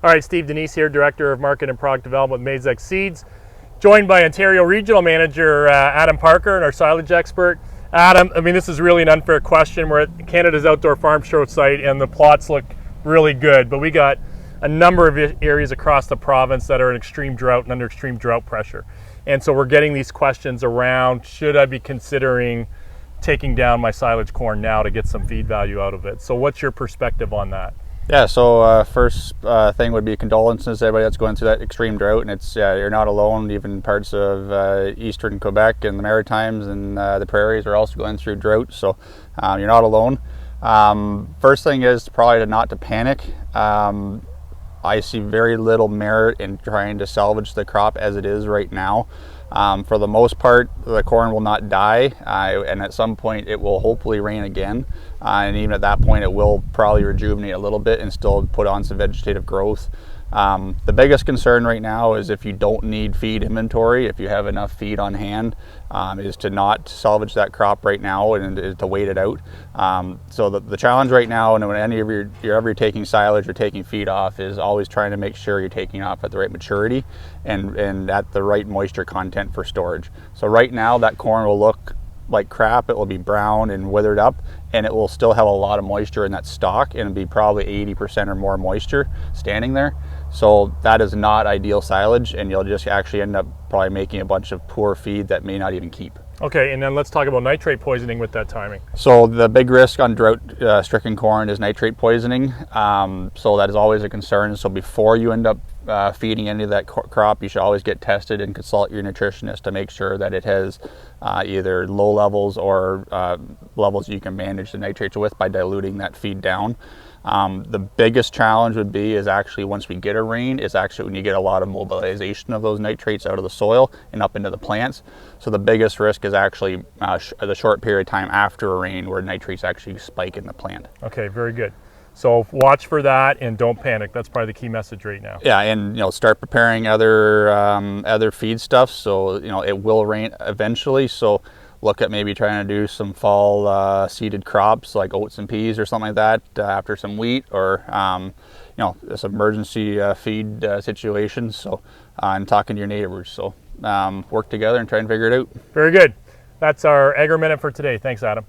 All right, Steve Denise here, Director of Market and Product Development with Maize Seeds, joined by Ontario Regional Manager Adam Parker and our silage expert. Adam, I mean, this is really an unfair question. We're at Canada's Outdoor Farm Show site and the plots look really good, but we got a number of areas across the province that are in extreme drought and under extreme drought pressure. And so we're getting these questions around, should I be considering taking down my silage corn now to get some feed value out of it? So what's your perspective on that? Yeah, so first thing would be condolences to everybody that's going through that extreme drought, and it's you're not alone. Even parts of eastern Quebec and the Maritimes and the prairies are also going through drought, so you're not alone. First thing is probably not to panic. I see very little merit in trying to salvage the crop as it is right now. For the most part, the corn will not die, and at some point it will hopefully rain again, and even at that point it will probably rejuvenate a little bit and still put on some vegetative growth. The biggest concern right now is if you don't need feed inventory, if you have enough feed on hand, is to not salvage that crop right now and to wait it out. So the challenge right now, and when any of you're ever taking silage or taking feed off, is always trying to make sure you're taking off at the right maturity and at the right moisture content for storage. So right now that corn will look like crap. It will be brown and withered up, and it will still have a lot of moisture in that stalk, and it'll be probably 80% or more moisture standing there. So that is not ideal silage, and you'll just actually end up probably making a bunch of poor feed that may not even keep. Okay, and then let's talk about nitrate poisoning with that timing. So the big risk on drought-stricken corn is nitrate poisoning. So that is always a concern. So before you end up feeding any of that crop, you should always get tested and consult your nutritionist to make sure that it has either low levels or levels you can manage the nitrates with by diluting that feed down. The biggest challenge would be is actually once we get a rain is actually when you get a lot of mobilization of those nitrates out of the soil and up into the plants. So the biggest risk is actually the short period of time after a rain where nitrates actually spike in the plant. Okay, very good. So watch for that and don't panic. That's probably the key message right now. Yeah, and start preparing other feed stuff. So it will rain eventually. So look at maybe trying to do some fall seeded crops like oats and peas or something like that after some wheat, or this emergency feed situations. So and talking to your neighbors. So work together and try and figure it out. Very good. That's our AgroMinute for today. Thanks, Adam.